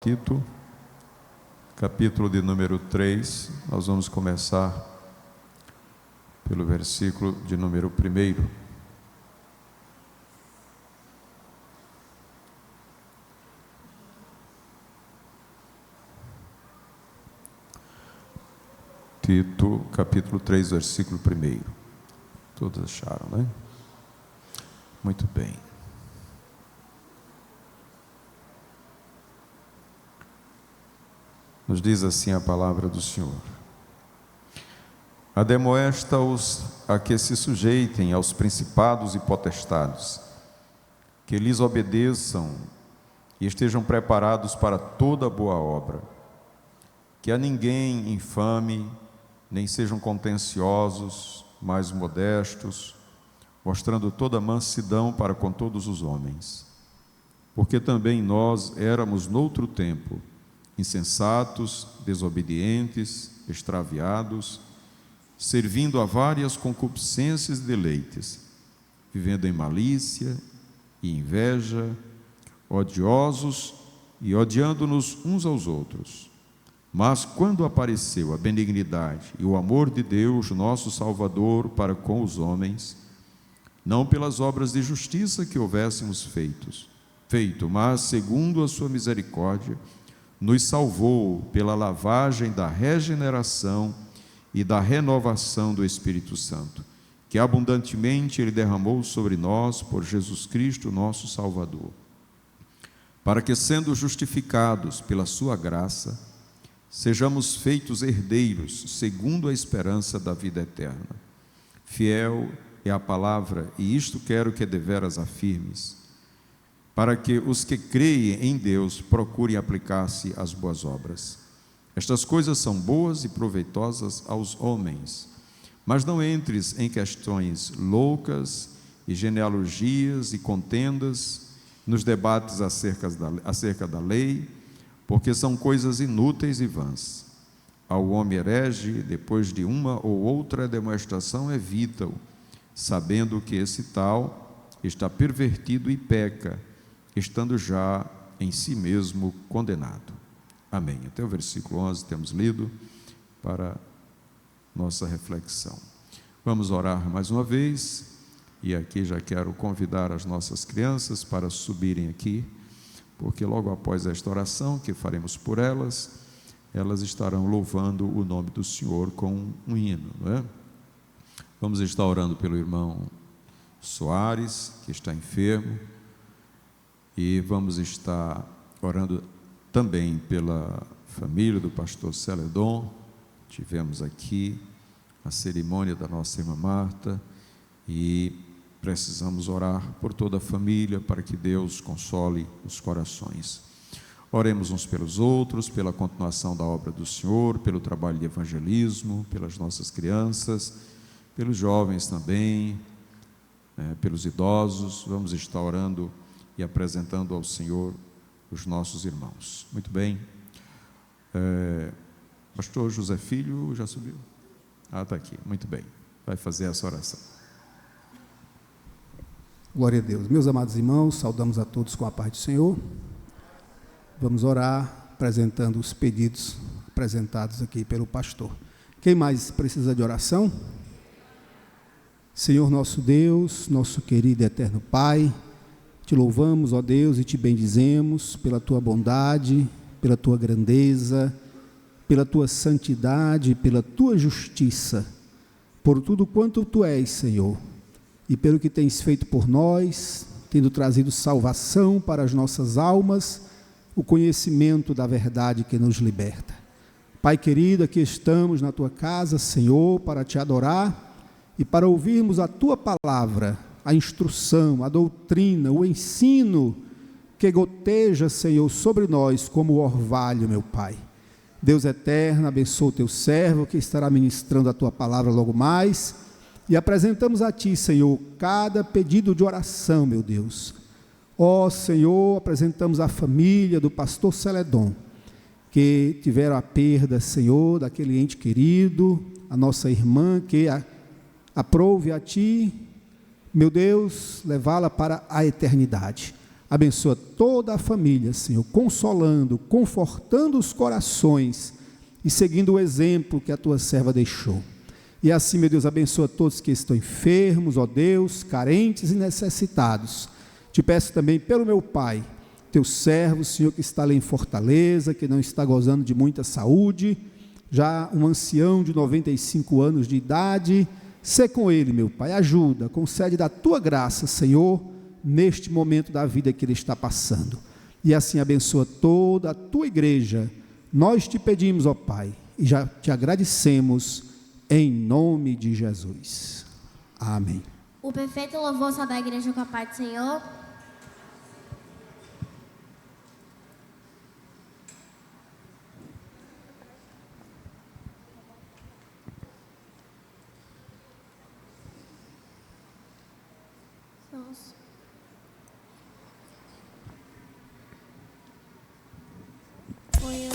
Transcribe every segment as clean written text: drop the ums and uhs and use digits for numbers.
Tito, capítulo de número 3, nós vamos começar pelo versículo de número 1. Tito, capítulo 3, versículo 1. Todos acharam, né? Muito bem. Nos diz assim a palavra do Senhor: admoesta-os a que se sujeitem aos principados e potestades, que lhes obedeçam e estejam preparados para toda boa obra, que a ninguém infame, nem sejam contenciosos, mas modestos, mostrando toda mansidão para com todos os homens. Porque também nós éramos noutro tempo insensatos, desobedientes, extraviados, servindo a várias concupiscências e deleites, vivendo em malícia e inveja, odiosos e odiando-nos uns aos outros. Mas quando apareceu a benignidade e o amor de Deus, nosso Salvador, para com os homens, não pelas obras de justiça que houvéssemos feito, mas segundo a sua misericórdia, nos salvou pela lavagem da regeneração e da renovação do Espírito Santo, que abundantemente Ele derramou sobre nós por Jesus Cristo, nosso Salvador, para que, sendo justificados pela sua graça, sejamos feitos herdeiros segundo a esperança da vida eterna. Fiel é a palavra, e isto quero que deveras afirmes, para que os que creem em Deus procurem aplicar-se às boas obras. Estas coisas são boas e proveitosas aos homens, mas não entres em questões loucas e genealogias e contendas, nos debates acerca da lei, porque são coisas inúteis e vãs. Ao homem herege, depois de uma ou outra demonstração, evita-o, sabendo que esse tal está pervertido e peca, estando já em si mesmo condenado. Amém. Até o versículo 11 temos lido para nossa reflexão. Vamos orar mais uma vez, e aqui já quero convidar as nossas crianças para subirem aqui, porque logo após esta oração que faremos por elas, elas estarão louvando o nome do Senhor com um hino, não é? Vamos estar orando pelo irmão Soares, que está enfermo, e vamos estar orando também pela família do pastor Celedon. Tivemos aqui a cerimônia da nossa irmã Marta e precisamos orar por toda a família para que Deus console os corações. Oremos uns pelos outros, pela continuação da obra do Senhor, pelo trabalho de evangelismo, pelas nossas crianças, pelos jovens também, pelos idosos. Vamos estar orando e apresentando ao Senhor os nossos irmãos. Muito bem. Pastor José Filho já subiu? Está aqui. Muito bem. Vai fazer essa oração. Glória a Deus. Meus amados irmãos, saudamos a todos com a paz do Senhor. Vamos orar apresentando os pedidos apresentados aqui pelo pastor. Quem mais precisa de oração? Senhor nosso Deus, nosso querido e eterno Pai, te louvamos, ó Deus, e te bendizemos pela tua bondade, pela tua grandeza, pela tua santidade, pela tua justiça, por tudo quanto tu és, Senhor, e pelo que tens feito por nós, tendo trazido salvação para as nossas almas, o conhecimento da verdade que nos liberta. Pai querido, aqui estamos na tua casa, Senhor, para te adorar e para ouvirmos a tua palavra, a instrução, a doutrina, o ensino que goteja, Senhor, sobre nós como orvalho, meu Pai. Deus eterno, abençoa o teu servo que estará ministrando a tua palavra logo mais, e apresentamos a ti, Senhor, cada pedido de oração, meu Deus. Ó Senhor, apresentamos a família do pastor Celedon, que tiveram a perda, Senhor, daquele ente querido, a nossa irmã, que aprove a ti, meu Deus, levá-la para a eternidade. Abençoa toda a família, Senhor, consolando, confortando os corações e seguindo o exemplo que a tua serva deixou. E assim, meu Deus, abençoa todos que estão enfermos, ó Deus, carentes e necessitados. Te peço também pelo meu pai, teu servo, Senhor, que está ali em Fortaleza, que não está gozando de muita saúde, já um ancião de 95 anos de idade. Sê com ele, meu Pai, ajuda, concede da tua graça, Senhor, neste momento da vida que ele está passando. E assim abençoa toda a tua igreja. Nós te pedimos, ó Pai, e já te agradecemos, em nome de Jesus. Amém. O perfeito louvor só da igreja com a paz do Senhor. Nossa. Foi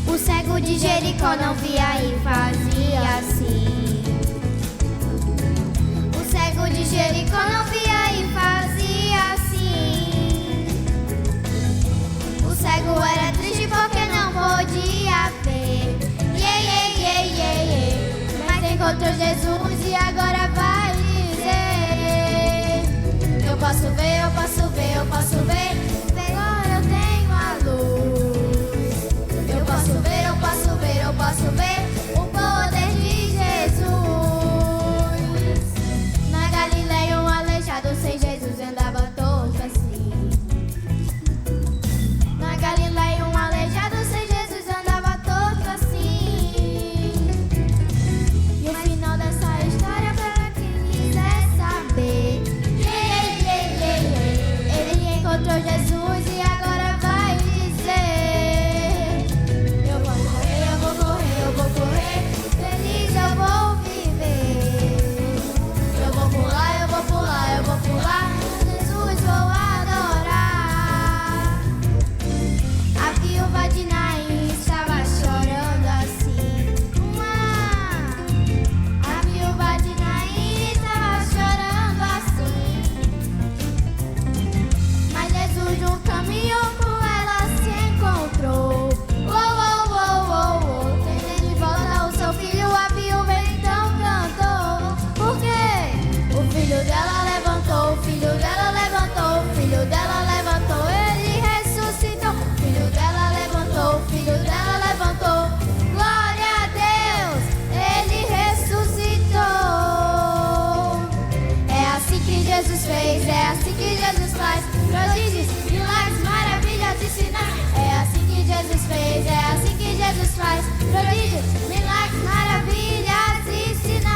O cego de Jericó não via e fazia assim. O cego de Jericó não via e fazia assim. O cego era triste porque não podia ver. Mas encontrou Jesus e agora vai dizer: eu posso ver, eu posso ver, eu posso ver. Agora eu tenho a luz. Eu posso ver, eu posso ver, eu posso ver o poder de Jesus. Na Galileia um aleijado sem Jesus andava torto assim. Na Galileia um aleijado sem Jesus andava torto assim. E o final dessa história para quem quiser saber, ele encontrou Jesus e agora vai dizer: eu vou correr, eu vou correr, eu vou correr, feliz eu vou viver. Eu vou pular, eu vou pular, eu vou pular, Jesus vou adorar. A viúva de Naim estava chorando assim. A viúva de Naim estava chorando assim. Mas Jesus no caminho com ela se encontrou. Trazendo de volta o seu filho, a viúva então cantou. Por quê? O filho dela levantou, o filho dela levantou, o filho dela levantou, ele ressuscitou. O filho dela levantou, o filho dela levantou. Glória a Deus, ele ressuscitou. É assim que Jesus fez, é assim que Jesus faz. Prodígios, milagres, maravilhas e sinais. É assim que Jesus fez, é assim que Jesus faz. Prodígios, milagres, maravilhas e sinais.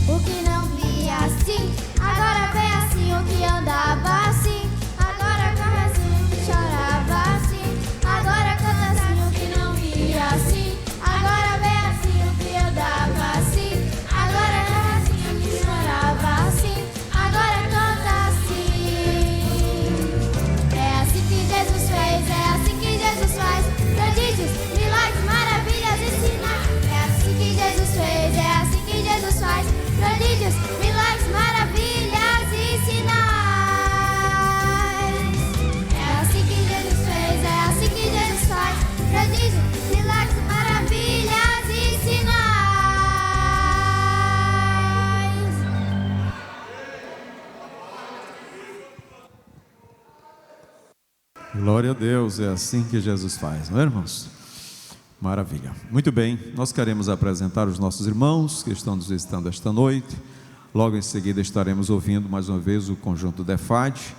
O que não via assim, agora vê assim. O que andava assim, agora corre assim. O que chorava assim, agora canta assim. O que não via assim, agora vê assim. O que andava assim, agora corre assim. O que chorava assim, agora canta assim. É assim que Jesus fez, é assim que Jesus faz. Prodígios, milagres, maravilhas e sinais. É assim que Jesus fez, é assim que Jesus faz. Prodígios, milagres, maravilhas e sinais. É assim que Jesus fez, é assim que Jesus faz. Prodígios, milagres, maravilhas e sinais. Glória a Deus, é assim que Jesus faz, não é, irmãos? Maravilha. Muito bem, nós queremos apresentar os nossos irmãos que estão nos visitando esta noite. Logo em seguida estaremos ouvindo mais uma vez o conjunto DEFAD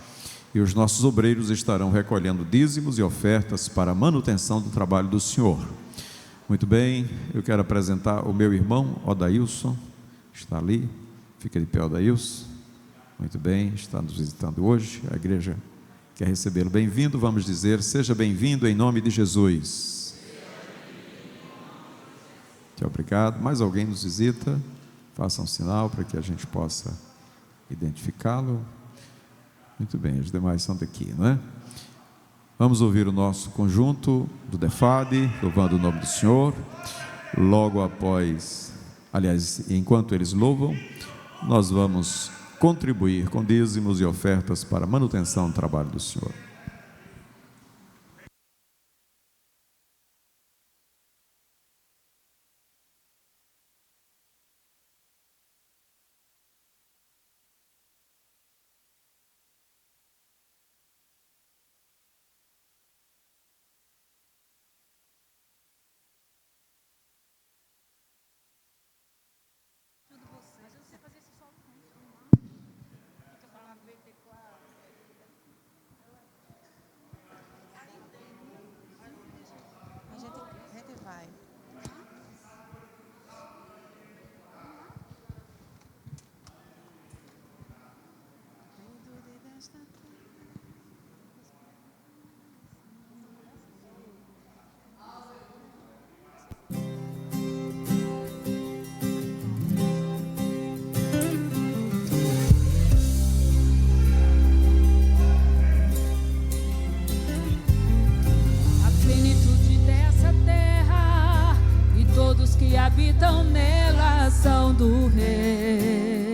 e os nossos obreiros estarão recolhendo dízimos e ofertas para a manutenção do trabalho do Senhor. Muito bem, eu quero apresentar o meu irmão Odailson, está ali, fica de pé, Odailson. Muito bem, está nos visitando hoje, a igreja quer recebê-lo. Bem-vindo, vamos dizer, seja bem-vindo em nome de Jesus. Muito obrigado. Mais alguém nos visita? Faça um sinal para que a gente possa identificá-lo. Muito bem, os demais são daqui, não é? Vamos ouvir o nosso conjunto do DEFAD, louvando o nome do Senhor. Logo após, aliás, enquanto eles louvam, nós vamos contribuir com dízimos e ofertas para a manutenção do trabalho do Senhor. Habitam nela são do Rei.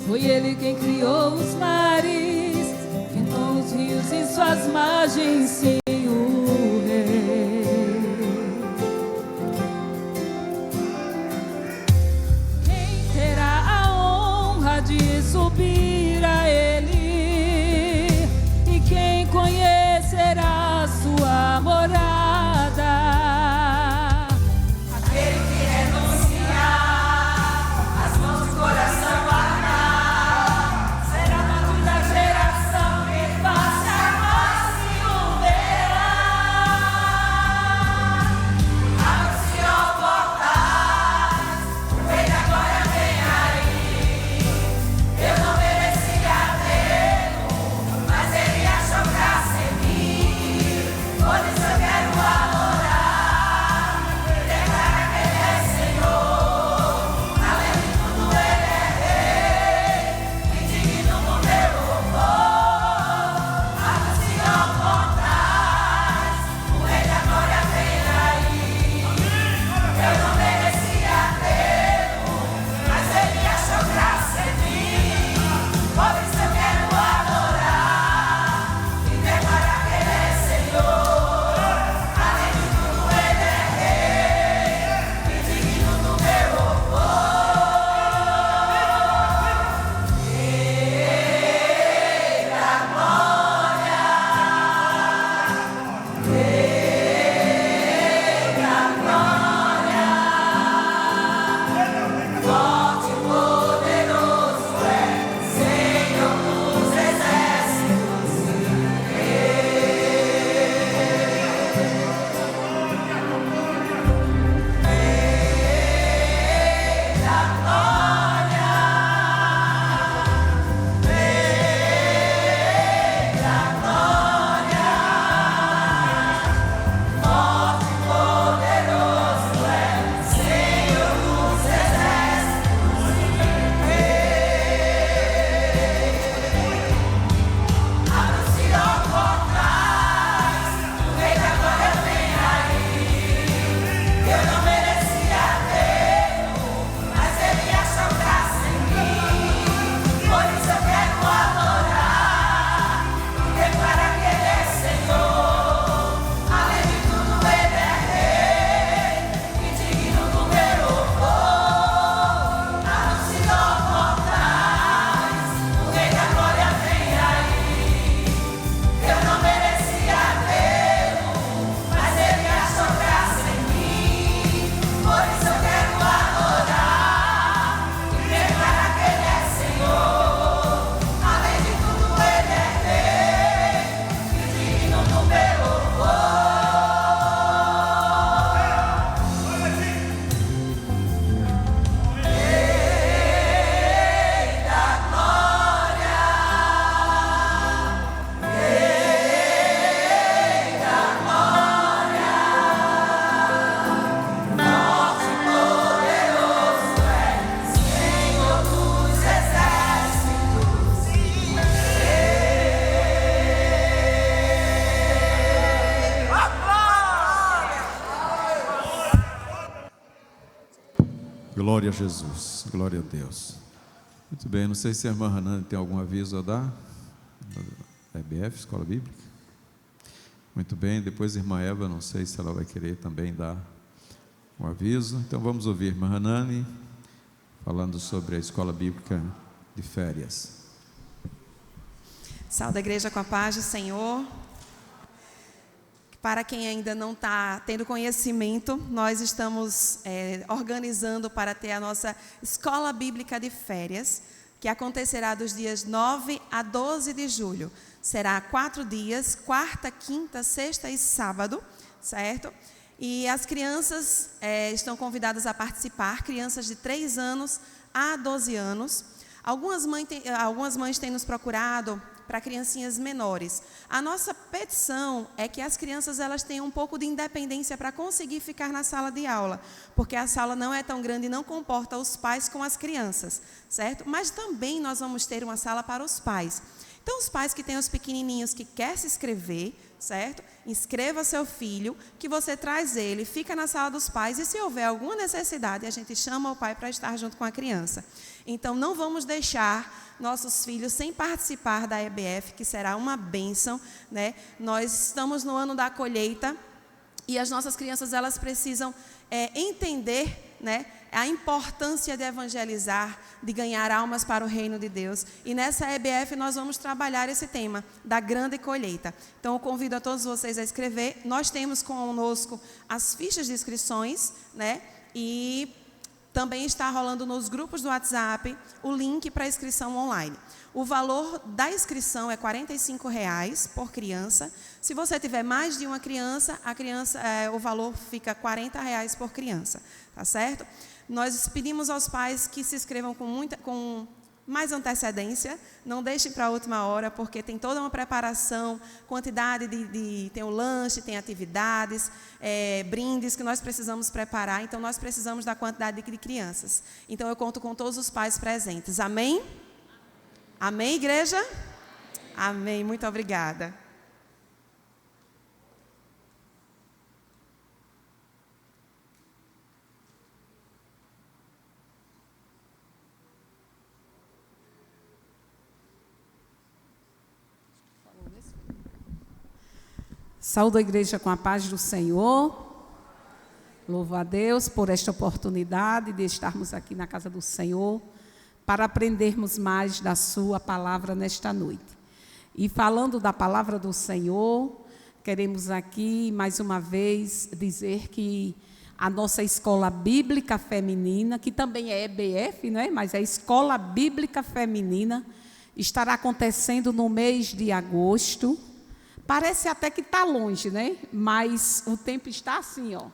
Foi Ele quem criou os mares, pintou os rios em suas margens, sim, o Rei. Quem terá a honra de subir a Ele, e quem conhecerá sua morada? Aquele que renunciar as mãos do coração guardar, será uma da geração que faça mais que um Deus. Glória a Jesus, glória a Deus. Muito bem, não sei se a irmã Hanane tem algum aviso a dar. EBF, Escola Bíblica. Muito bem, depois a irmã Eva, não sei se ela vai querer também dar um aviso. Então vamos ouvir a irmã Hanane falando sobre a Escola Bíblica de Férias. Saúde a igreja com a paz do Senhor. Para quem ainda não está tendo conhecimento, nós estamos organizando para ter a nossa Escola Bíblica de Férias, que acontecerá dos dias 9 a 12 de julho. Será 4 dias, quarta, quinta, sexta e sábado, certo? E as crianças estão convidadas a participar, crianças de 3 anos a 12 anos. Algumas mães têm nos procurado para criancinhas menores. A nossa petição é que as crianças elas tenham um pouco de independência para conseguir ficar na sala de aula, porque a sala não é tão grande e não comporta os pais com as crianças, certo? Mas também nós vamos ter uma sala para os pais. Então, os pais que têm os pequenininhos que querem se inscrever, certo? Inscreva seu filho, que você traz ele, fica na sala dos pais e se houver alguma necessidade, a gente chama o pai para estar junto com a criança. Então, não vamos deixar nossos filhos sem participar da EBF, que será uma bênção, né? Nós estamos no ano da colheita e as nossas crianças elas precisam entender, né, a importância de evangelizar, de ganhar almas para o reino de Deus. E nessa EBF nós vamos trabalhar esse tema da grande colheita. Então eu convido a todos vocês a escrever. Nós temos conosco as fichas de inscrições, né? E também está rolando nos grupos do WhatsApp o link para a inscrição online. O valor da inscrição é R$ 45,00 por criança. Se você tiver mais de uma criança, o valor fica R$ 40,00 por criança, tá certo? Nós pedimos aos pais que se inscrevam com mais antecedência, não deixem para a última hora, porque tem toda uma preparação, quantidade tem o lanche, tem atividades, brindes que nós precisamos preparar, então nós precisamos da quantidade de crianças. Então eu conto com todos os pais presentes. Amém? Amém, igreja? Amém, muito obrigada. Saúdo a igreja com a paz do Senhor. Louvo a Deus por esta oportunidade de estarmos aqui na casa do Senhor para aprendermos mais da sua palavra nesta noite. E falando da palavra do Senhor, queremos aqui mais uma vez dizer que a nossa Escola Bíblica Feminina, que também é EBF, não é? Mas é Escola Bíblica Feminina, estará acontecendo no mês de agosto. Parece até que está longe, né? Mas o tempo está assim, ó,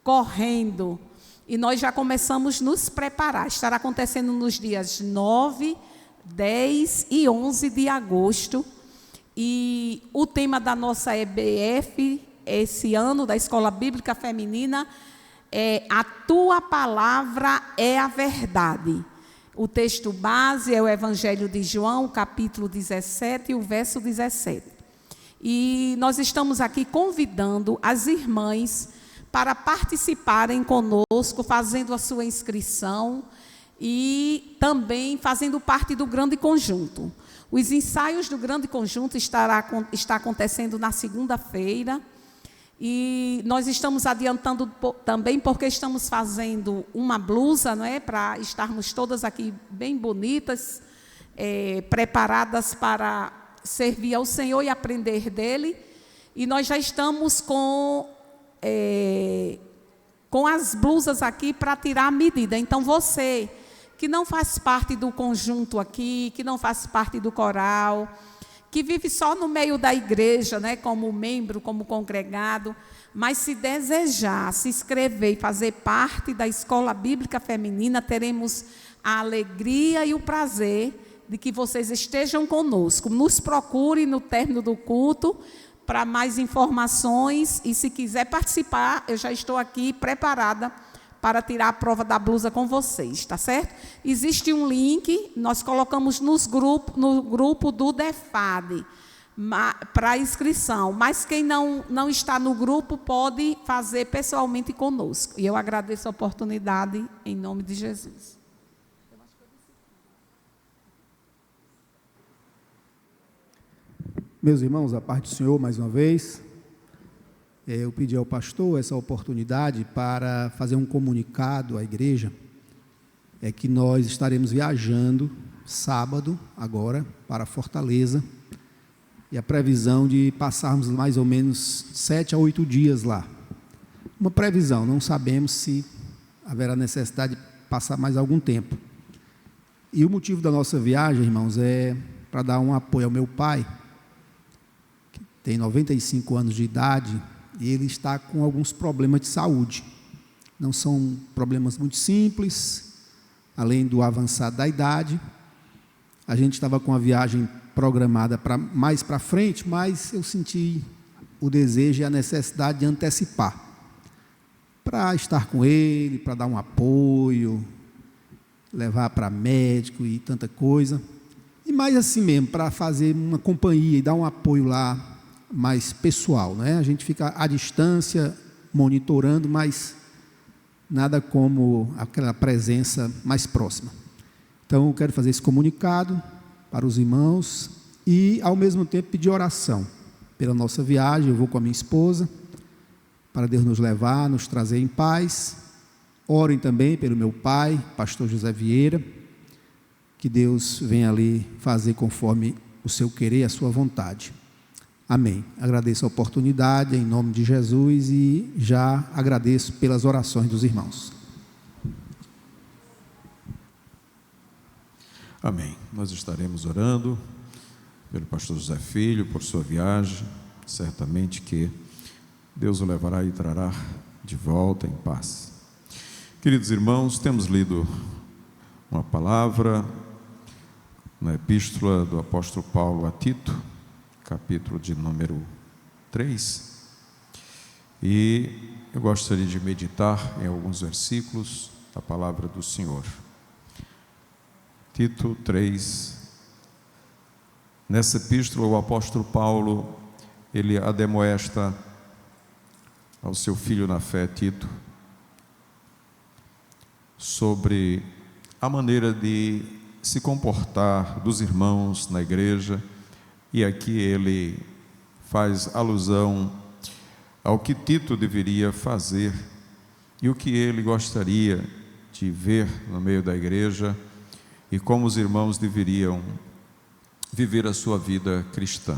correndo. E nós já começamos a nos preparar. Estará acontecendo nos dias 9, 10 e 11 de agosto. E o tema da nossa EBF, esse ano, da Escola Bíblica Feminina, é A Tua Palavra é a Verdade. O texto base é o Evangelho de João, capítulo 17 e o verso 17. E nós estamos aqui convidando as irmãs para participarem conosco, fazendo a sua inscrição e também fazendo parte do grande conjunto. Os ensaios do grande conjunto está acontecendo na segunda-feira e nós estamos adiantando também porque estamos fazendo uma blusa, não é, para estarmos todas aqui bem bonitas, preparadas para servir ao Senhor e aprender dele. E nós já estamos com as blusas aqui para tirar a medida. Então, você que não faz parte do conjunto aqui, que não faz parte do coral, que vive só no meio da igreja, né, como membro, como congregado, mas se desejar se inscrever e fazer parte da Escola Bíblica Feminina, teremos a alegria e o prazer de que vocês estejam conosco. Nos procure no término do culto para mais informações e se quiser participar, eu já estou aqui preparada para tirar a prova da blusa com vocês, tá certo? Existe um link, nós colocamos no grupo do DEFAD, para inscrição, mas quem não está no grupo pode fazer pessoalmente conosco. E eu agradeço a oportunidade em nome de Jesus. Meus irmãos, a paz do Senhor, mais uma vez, eu pedi ao pastor essa oportunidade para fazer um comunicado à igreja, que nós estaremos viajando sábado, agora, para Fortaleza, e a previsão de passarmos mais ou menos 7 a 8 dias lá. Uma previsão, não sabemos se haverá necessidade de passar mais algum tempo. E o motivo da nossa viagem, irmãos, é para dar um apoio ao meu pai, que tem 95 anos de idade, e ele está com alguns problemas de saúde. Não são problemas muito simples, além do avançar da idade. A gente estava com a viagem programada mais para frente, mas eu senti o desejo e a necessidade de antecipar, para estar com ele, para dar um apoio, levar para médico e tanta coisa, e mais assim mesmo, para fazer uma companhia e dar um apoio lá mais pessoal, né? A gente fica à distância, monitorando, mas nada como aquela presença mais próxima. Então, eu quero fazer esse comunicado para os irmãos e, ao mesmo tempo, pedir oração pela nossa viagem. Eu vou com a minha esposa, para Deus nos levar, nos trazer em paz. Orem também pelo meu pai, pastor José Vieira, que Deus venha ali fazer conforme o seu querer e a sua vontade. Amém. Agradeço a oportunidade em nome de Jesus e já agradeço pelas orações dos irmãos. Amém. Nós estaremos orando pelo pastor José Filho, por sua viagem. Certamente que Deus o levará e trará de volta em paz. Queridos irmãos, temos lido uma palavra na epístola do apóstolo Paulo a Tito, capítulo de número 3. E eu gostaria de meditar em alguns versículos da palavra do Senhor. Tito 3. Nessa epístola, o apóstolo Paulo, ele ademoesta ao seu filho na fé, Tito, sobre a maneira de se comportar dos irmãos na igreja, e aqui ele faz alusão ao que Tito deveria fazer e o que ele gostaria de ver no meio da igreja e como os irmãos deveriam viver a sua vida cristã.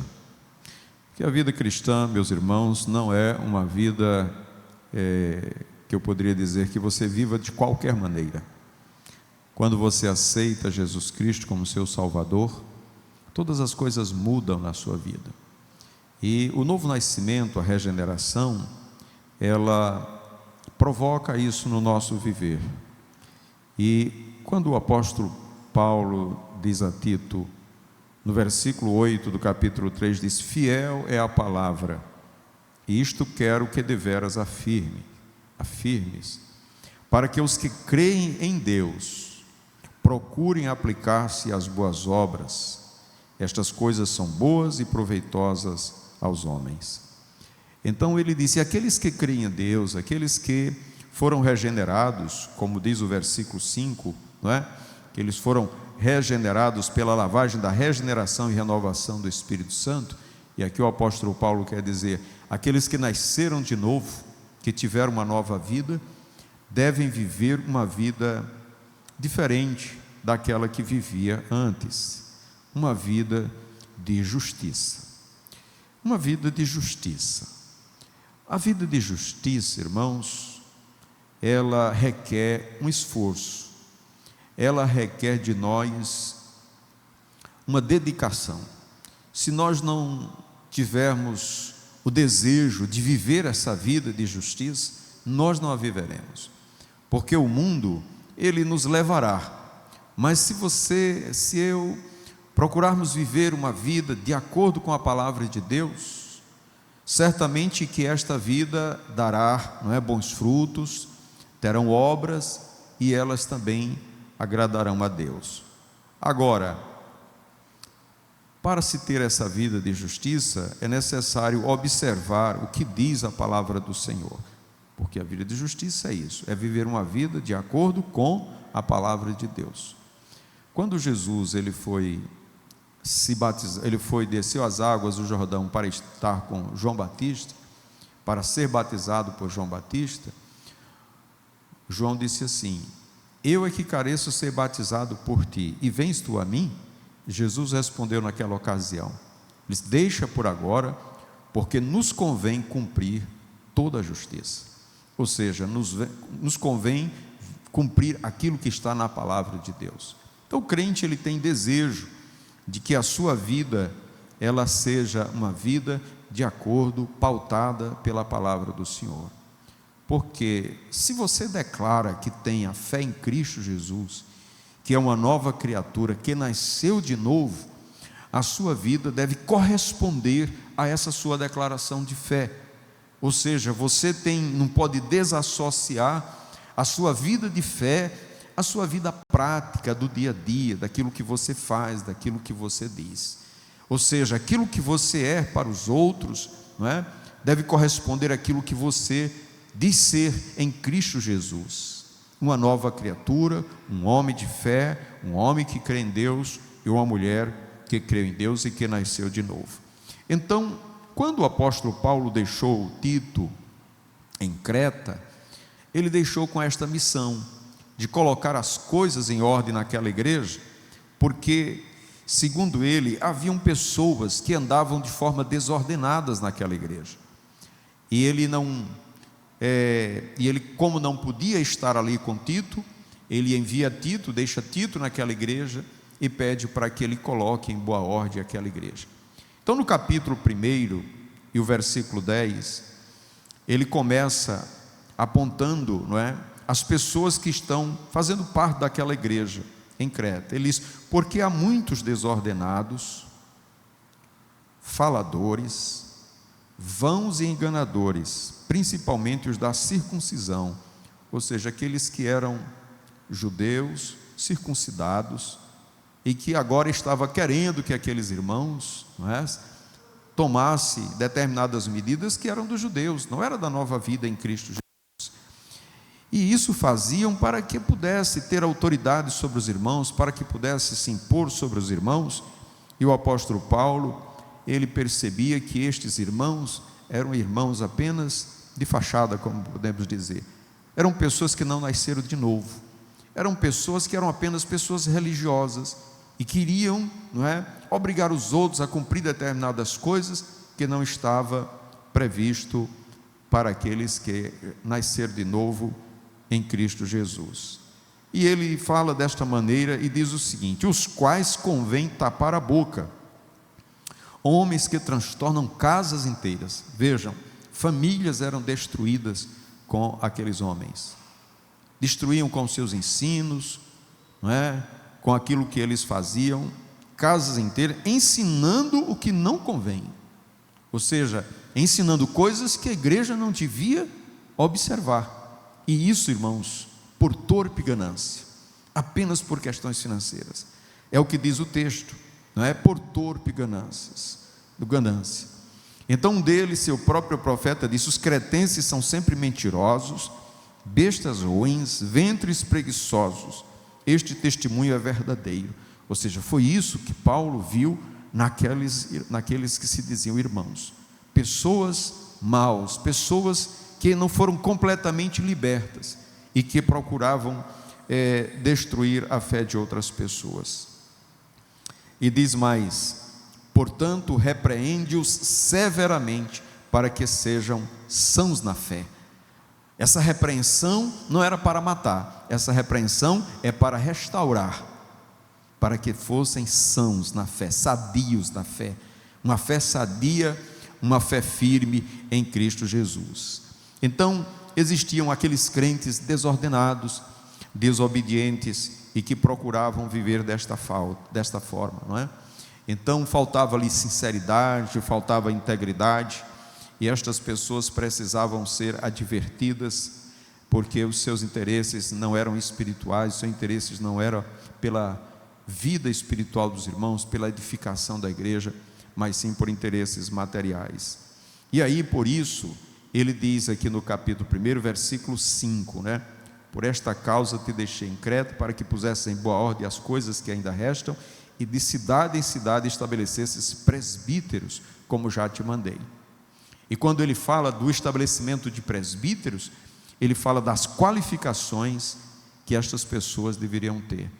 Que a vida cristã, meus irmãos, não é uma vida que eu poderia dizer que você viva de qualquer maneira. Quando você aceita Jesus Cristo como seu Salvador, todas as coisas mudam na sua vida. E o novo nascimento, a regeneração, ela provoca isso no nosso viver. E quando o apóstolo Paulo diz a Tito, no versículo 8 do capítulo 3, diz: fiel é a palavra, e isto quero que deveras afirmes, para que os que creem em Deus procurem aplicar-se às boas obras. Estas coisas são boas e proveitosas aos homens. Então ele disse: aqueles que creem em Deus, aqueles que foram regenerados, como diz o versículo 5, não é? Que eles foram regenerados pela lavagem da regeneração e renovação do Espírito Santo. E aqui o apóstolo Paulo quer dizer: aqueles que nasceram de novo, que tiveram uma nova vida, devem viver uma vida diferente daquela que vivia antes. Uma vida de justiça. Uma vida de justiça. A vida de justiça, irmãos, ela requer um esforço. Ela requer de nós uma dedicação. Se nós não tivermos o desejo de viver essa vida de justiça, nós não a viveremos. Porque o mundo, ele nos levará. Mas se eu procurarmos viver uma vida de acordo com a palavra de Deus, certamente que esta vida dará, não é, bons frutos, terão obras e elas também agradarão a Deus. Agora, Para se ter essa vida de justiça, é necessário observar o que diz a palavra do Senhor, porque a vida de justiça é isso, é viver uma vida de acordo com a palavra de Deus. Quando Jesus desceu as águas do Jordão para estar com João Batista, para ser batizado por João Batista, João disse assim: eu é que careço ser batizado por ti, e vens tu a mim? Jesus respondeu naquela ocasião, ele disse: deixa por agora, porque nos convém cumprir toda a justiça. Ou seja, nos convém cumprir aquilo que está na palavra de Deus. Então o crente, ele tem desejo de que a sua vida, ela seja uma vida de acordo, pautada pela palavra do Senhor. Porque se você declara que tem a fé em Cristo Jesus, que é uma nova criatura, que nasceu de novo, a sua vida deve corresponder a essa sua declaração de fé. Ou seja, você não pode desassociar a sua vida de fé, a sua vida prática do dia a dia, daquilo que você faz, daquilo que você diz. Ou seja, aquilo que você é para os outros, não é? Deve corresponder àquilo que você diz ser em Cristo Jesus. Uma nova criatura, um homem de fé, um homem que crê em Deus, e uma mulher que creu em Deus e que nasceu de novo. Então, quando o apóstolo Paulo deixou Tito em Creta, ele deixou com esta missão de colocar as coisas em ordem naquela igreja, porque, segundo ele, haviam pessoas que andavam de forma desordenadas naquela igreja, e ele, como não podia estar ali com Tito, ele envia Tito, deixa Tito naquela igreja e pede para que ele coloque em boa ordem aquela igreja. Então, no capítulo 1 e o versículo 10, ele começa apontando, não é, as pessoas que estão fazendo parte daquela igreja em Creta. Ele diz: porque há muitos desordenados, faladores, vãos e enganadores, principalmente os da circuncisão, ou seja, aqueles que eram judeus, circuncidados, e que agora estava querendo que aqueles irmãos, não é, tomasse determinadas medidas que eram dos judeus, não era da nova vida em Cristo Jesus. E isso faziam para que pudesse ter autoridade sobre os irmãos, para que pudesse se impor sobre os irmãos. E o apóstolo Paulo, ele percebia que estes irmãos eram irmãos apenas de fachada, como podemos dizer. Eram pessoas que não nasceram de novo, eram pessoas que eram apenas pessoas religiosas e queriam, não é, obrigar os outros a cumprir determinadas coisas que não estava previsto para aqueles que nasceram de novo em Cristo Jesus. E ele fala desta maneira e diz o seguinte: os quais convém tapar a boca, homens que transtornam casas inteiras. Vejam, famílias eram destruídas com aqueles homens, destruíam com seus ensinos, não é? Com aquilo que eles faziam, casas inteiras, ensinando o que não convém, ou seja, ensinando coisas que a igreja não devia observar. E isso, irmãos, por torpe ganância, apenas por questões financeiras. É o que diz o texto, não é? Por torpe ganância. Então um deles, seu próprio profeta, disse: os cretenses são sempre mentirosos, bestas ruins, ventres preguiçosos. Este testemunho é verdadeiro. Ou seja, foi isso que Paulo viu naqueles que se diziam irmãos. Pessoas maus, pessoas que não foram completamente libertas e que procuravam destruir a fé de outras pessoas. E diz mais: portanto, repreende-os severamente, para que sejam sãos na fé. Essa repreensão não era para matar, essa repreensão é para restaurar, para que fossem sãos na fé, sadios na fé, uma fé sadia, uma fé firme em Cristo Jesus. Então, existiam aqueles crentes desordenados, desobedientes e que procuravam viver desta forma, não é? Então, faltava ali sinceridade, faltava integridade, e estas pessoas precisavam ser advertidas, porque os seus interesses não eram espirituais, os seus interesses não eram vida espiritual dos irmãos, pela edificação da igreja, mas sim por interesses materiais. E aí, por isso, ele diz aqui no capítulo 1, versículo 5, né? Por esta causa te deixei em Creta, para que pusesse em boa ordem as coisas que ainda restam, e de cidade em cidade estabelecesses presbíteros, como já te mandei. E quando ele fala do estabelecimento de presbíteros, ele fala das qualificações que estas pessoas deveriam ter.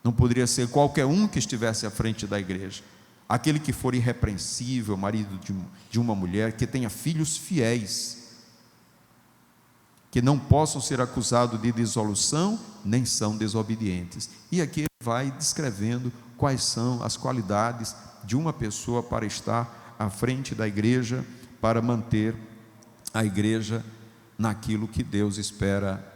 Não poderia ser qualquer um que estivesse à frente da igreja. Aquele que for irrepreensível, marido de uma mulher, que tenha filhos fiéis, que não possam ser acusados de dissolução, nem são desobedientes. E aqui ele vai descrevendo quais são as qualidades de uma pessoa para estar à frente da igreja, para manter a igreja naquilo que Deus espera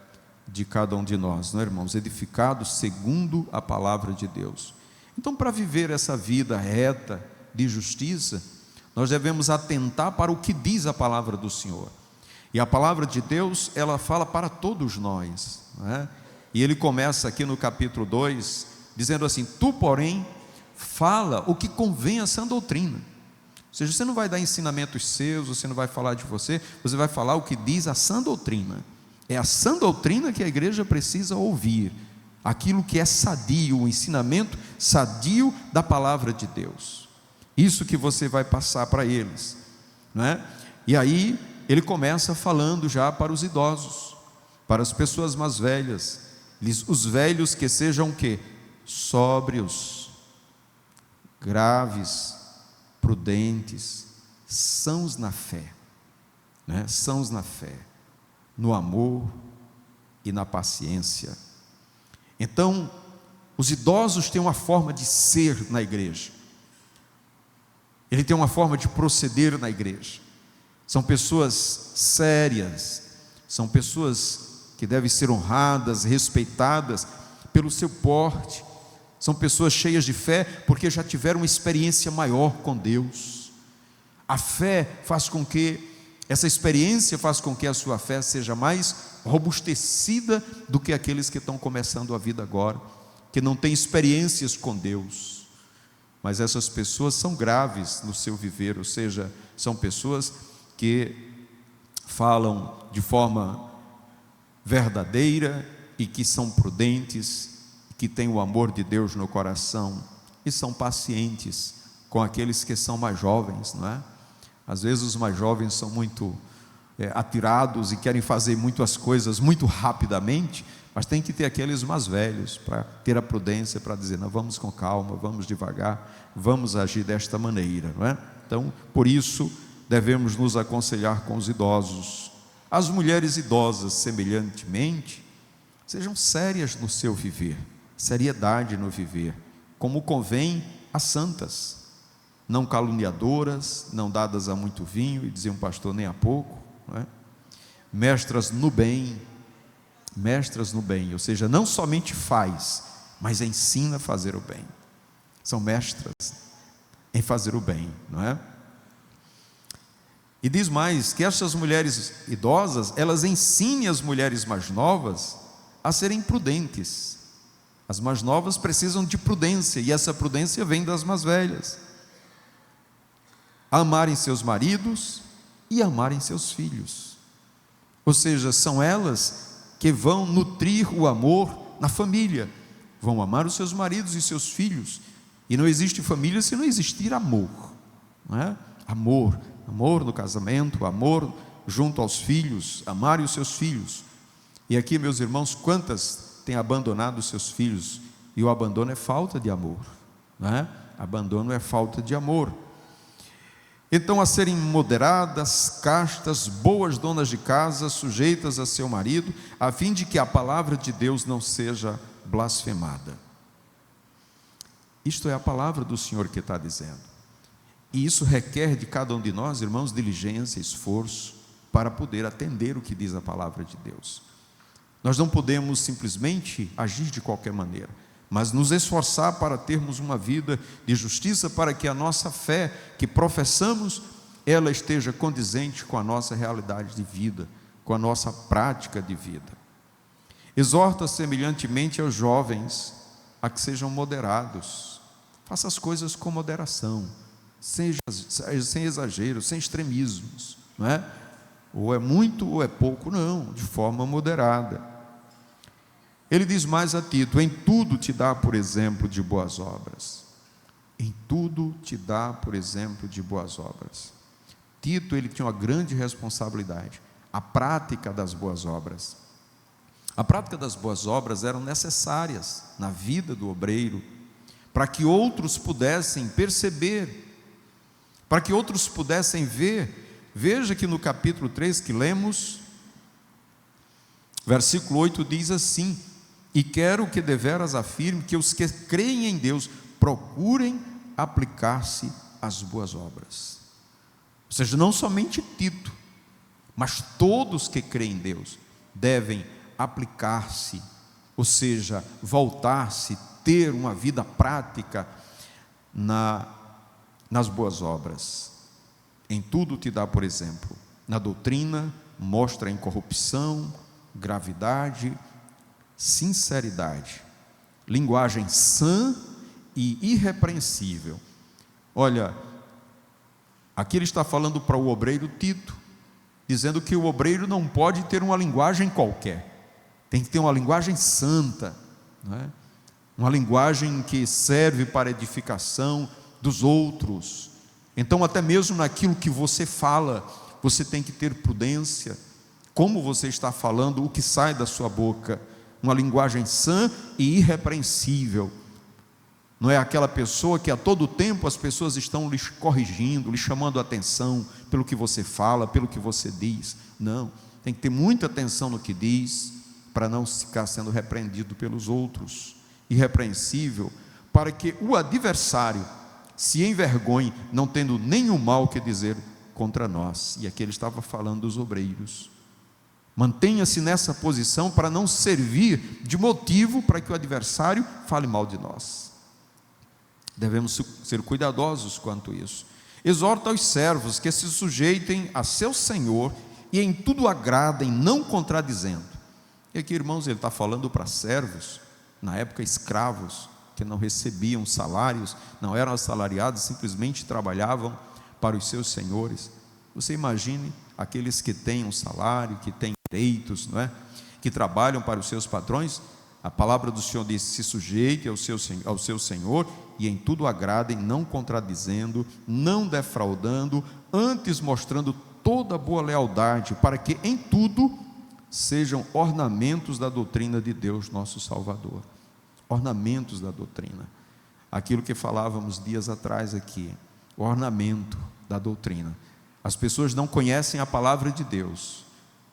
de cada um de nós, não é, irmãos? Edificados segundo a palavra de Deus. Então, para viver essa vida reta de justiça, nós devemos atentar para o que diz a palavra do Senhor. E a palavra de Deus, ela fala para todos nós, não é? E ele começa aqui no capítulo 2, dizendo assim: tu, porém, fala o que convém a sã doutrina. Ou seja, você não vai dar ensinamentos seus, você não vai falar de você, você vai falar o que diz a sã doutrina. É a sã doutrina que a igreja precisa ouvir, aquilo que é sadio, o ensinamento sadio da palavra de Deus. Isso que você vai passar para eles, não é? E aí ele começa falando já para os idosos, para as pessoas mais velhas, os velhos que sejam o quê? Sóbrios, graves, prudentes, sãos na fé, né? Sãos na fé, no amor e na paciência. Então, os idosos têm uma forma de ser na igreja, ele tem uma forma de proceder na igreja. São pessoas sérias, são pessoas que devem ser honradas, respeitadas pelo seu porte. São pessoas cheias de fé, porque já tiveram uma experiência maior com Deus. A fé faz com que, essa experiência faz com que a sua fé seja mais robustecida do que aqueles que estão começando a vida agora, que não têm experiências com Deus. Mas essas pessoas são graves no seu viver, ou seja, são pessoas que falam de forma verdadeira e que são prudentes, que têm o amor de Deus no coração e são pacientes com aqueles que são mais jovens, não é? Às vezes os mais jovens são muito atirados e querem fazer muitas coisas muito rapidamente, mas tem que ter aqueles mais velhos para ter a prudência, para dizer: não, vamos com calma, vamos devagar, vamos agir desta maneira, não é? Então, por isso, devemos nos aconselhar com os idosos. As mulheres idosas, semelhantemente, sejam sérias no seu viver, seriedade no viver, como convém a santas, não caluniadoras, não dadas a muito vinho, e dizia um pastor, nem a pouco, não é? Mestras no bem, ou seja, não somente faz, mas ensina a fazer o bem. São mestras em fazer o bem, não é? E diz mais, que essas mulheres idosas, elas ensinem as mulheres mais novas a serem prudentes. As mais novas precisam de prudência, e essa prudência vem das mais velhas. A amarem seus maridos e amarem seus filhos. Ou seja, são elas que vão nutrir o amor na família, vão amar os seus maridos e seus filhos. E não existe família se não existir amor, não é? Amor no casamento, amor junto aos filhos, amarem os seus filhos. E aqui, meus irmãos, quantas têm abandonado os seus filhos? E o abandono é falta de amor, não é? Abandono é falta de amor. Então, a serem moderadas, castas, boas donas de casa, sujeitas a seu marido, a fim de que a palavra de Deus não seja blasfemada. Isto é a palavra do Senhor que está dizendo. E isso requer de cada um de nós, irmãos, diligência, esforço, para poder atender o que diz a palavra de Deus. Nós não podemos simplesmente agir de qualquer maneira, mas nos esforçar para termos uma vida de justiça, para que a nossa fé que professamos, ela esteja condizente com a nossa realidade de vida, com a nossa prática de vida. Exorta semelhantemente aos jovens, a que sejam moderados. Faça as coisas com moderação, sem exagero, sem extremismos, não é? Ou é muito ou é pouco, não, de forma moderada. Ele diz mais a Tito: em tudo te dá por exemplo de boas obras. Em tudo te dá por exemplo de boas obras. Tito, ele tinha uma grande responsabilidade, a prática das boas obras. A prática das boas obras eram necessárias na vida do obreiro, para que outros pudessem perceber, para que outros pudessem ver. Veja que no capítulo 3 que lemos, versículo 8 diz assim: e quero que deveras afirme que os que creem em Deus procurem aplicar-se às boas obras. Ou seja, não somente Tito, mas todos que creem em Deus devem aplicar-se, ou seja, voltar-se, ter uma vida prática nas boas obras. Em tudo te dá por exemplo. Na doutrina mostra incorrupção, gravidade, sinceridade, linguagem sã e irrepreensível. Olha, aqui ele está falando para o obreiro Tito, dizendo que o obreiro não pode ter uma linguagem qualquer, tem que ter uma linguagem santa, não é? Uma linguagem que serve para edificação dos outros. Então, até mesmo naquilo que você fala, você tem que ter prudência, como você está falando, o que sai da sua boca, uma linguagem sã e irrepreensível. Não é aquela pessoa que a todo tempo as pessoas estão lhe corrigindo, lhe chamando a atenção pelo que você fala, pelo que você diz. Não, tem que ter muita atenção no que diz, para não ficar sendo repreendido pelos outros. Irrepreensível, para que o adversário se envergonhe, não tendo nenhum mal que dizer contra nós. E aqui ele estava falando dos obreiros. Mantenha-se nessa posição para não servir de motivo para que o adversário fale mal de nós. Devemos ser cuidadosos quanto a isso. Exorta aos servos que se sujeitem a seu Senhor e em tudo agradem, não contradizendo. E aqui, irmãos, ele está falando para servos, na época escravos, que não recebiam salários, não eram assalariados, simplesmente trabalhavam para os seus senhores. Você imagine aqueles que têm um salário, que têm direitos, não é? Que trabalham para os seus patrões. A palavra do Senhor diz: se sujeite ao seu Senhor e em tudo agradem, não contradizendo, não defraudando, antes mostrando toda boa lealdade, para que em tudo sejam ornamentos da doutrina de Deus nosso Salvador. Ornamentos da doutrina, aquilo que falávamos dias atrás aqui, o ornamento da doutrina. As pessoas não conhecem a palavra de Deus,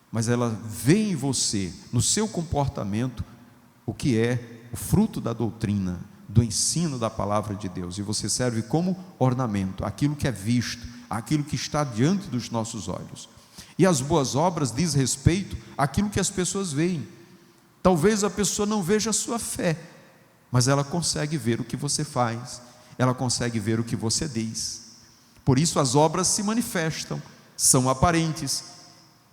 mas ela vê em você, no seu comportamento, o que é o fruto da doutrina, do ensino da palavra de Deus, e você serve como ornamento, aquilo que é visto, aquilo que está diante dos nossos olhos. E as boas obras diz respeito àquilo que as pessoas veem. Talvez a pessoa não veja a sua fé, mas ela consegue ver o que você faz, ela consegue ver o que você diz. Por isso as obras se manifestam, são aparentes.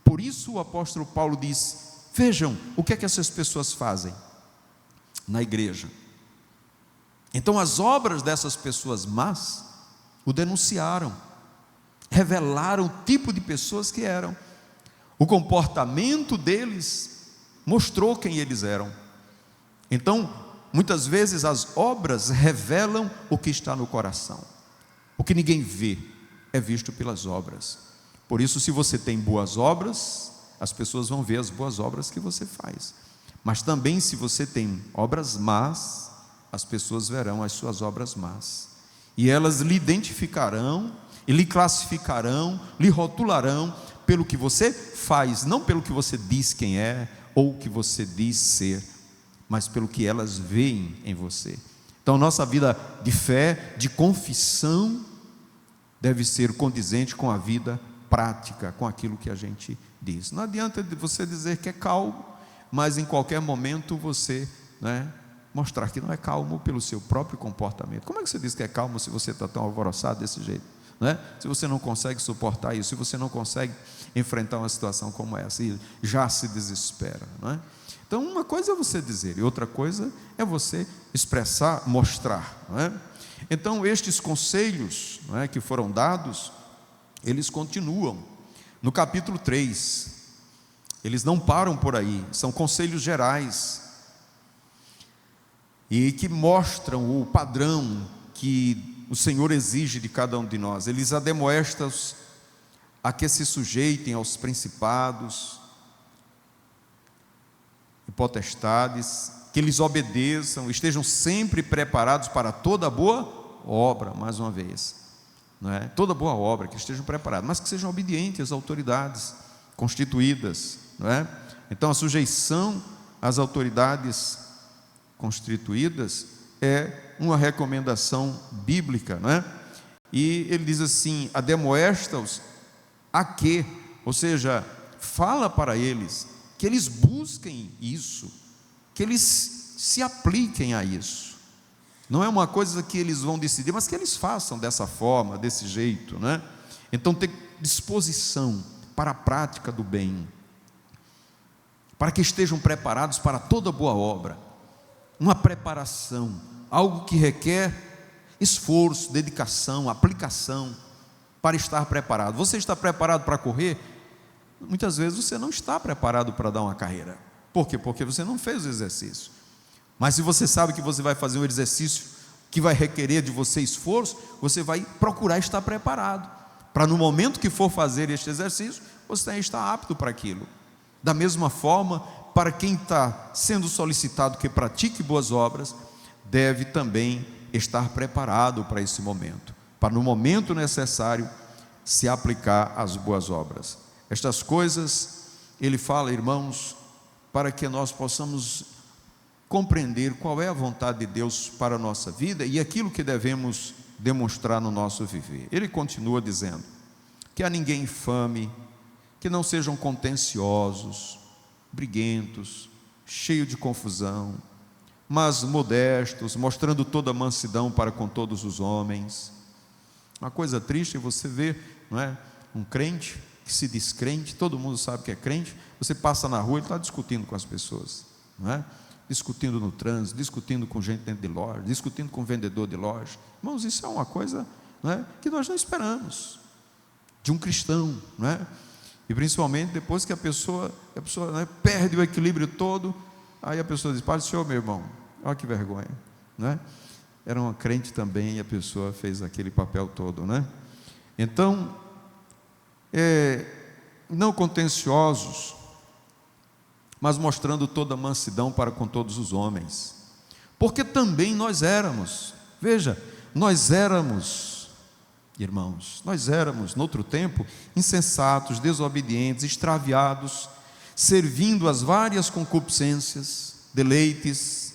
Por isso o apóstolo Paulo diz: vejam o que é que essas pessoas fazem na igreja. Então as obras dessas pessoas más o denunciaram, revelaram o tipo de pessoas que eram. O comportamento deles mostrou quem eles eram. Então, muitas vezes as obras revelam o que está no coração. O que ninguém vê é visto pelas obras. Por isso, se você tem boas obras, as pessoas vão ver as boas obras que você faz. Mas também, se você tem obras más, as pessoas verão as suas obras más. E elas lhe identificarão, e lhe classificarão, lhe rotularão pelo que você faz, não pelo que você diz quem é, ou o que você diz ser, mas pelo que elas veem em você. Então, nossa vida de fé, de confissão, deve ser condizente com a vida prática, com aquilo que a gente diz. Não adianta você dizer que é calmo, mas em qualquer momento você, mostrar que não é calmo pelo seu próprio comportamento. Como é que você diz que é calmo se você está tão alvoroçado desse jeito? né? Se você não consegue suportar isso, se você não consegue enfrentar uma situação como essa, e já se desespera, não é? Então, uma coisa é você dizer, e outra coisa é você expressar, mostrar, não é? Então, estes conselhos, não é, que foram dados, eles continuam. No capítulo 3, eles não param por aí, são conselhos gerais, e que mostram o padrão que o Senhor exige de cada um de nós. Eles admoestam a que se sujeitem aos principados e potestades, que eles obedeçam, estejam sempre preparados para toda boa obra, mais uma vez, não é? Toda boa obra, que estejam preparados, mas que sejam obedientes às autoridades constituídas, não é? Então, a sujeição às autoridades constituídas é uma recomendação bíblica, não é? E ele diz assim: admoesta-os a quê? Ou seja, fala para eles que eles busquem isso, que eles se apliquem a isso. Não é uma coisa que eles vão decidir, mas que eles façam dessa forma, desse jeito, né? Então, ter disposição para a prática do bem, para que estejam preparados para toda boa obra. Uma preparação, algo que requer esforço, dedicação, aplicação, para estar preparado. Você está preparado para correr? Muitas vezes você não está preparado para dar uma carreira. Por quê? Porque você não fez o exercício. Mas se você sabe que você vai fazer um exercício que vai requerer de você esforço, você vai procurar estar preparado, para no momento que for fazer este exercício, você está apto para aquilo. Da mesma forma, para quem está sendo solicitado que pratique boas obras, deve também estar preparado para esse momento, para no momento necessário se aplicar às boas obras. Estas coisas ele fala, irmãos, para que nós possamos compreender qual é a vontade de Deus para a nossa vida e aquilo que devemos demonstrar no nosso viver. Ele continua dizendo que a ninguém infame, que não sejam contenciosos, briguentos, cheios de confusão, mas modestos, mostrando toda mansidão para com todos os homens. Uma coisa triste é você ver, não é, um crente que se diz crente, todo mundo sabe que é crente, você passa na rua e está discutindo com as pessoas, não é? Discutindo no trânsito, discutindo com gente dentro de loja, discutindo com vendedor de loja. Irmãos, isso é uma coisa, não é, que nós não esperamos de um cristão, não é? E principalmente depois que a pessoa não é, perde o equilíbrio todo, aí a pessoa diz: Pai do Senhor, meu irmão, olha que vergonha, não é? Era uma crente também e a pessoa fez aquele papel todo, né? Então, não contenciosos, mas mostrando toda mansidão para com todos os homens, porque também nós éramos, veja, nós éramos, irmãos, nós éramos, no outro tempo, insensatos, desobedientes, extraviados, servindo às várias concupiscências, deleites,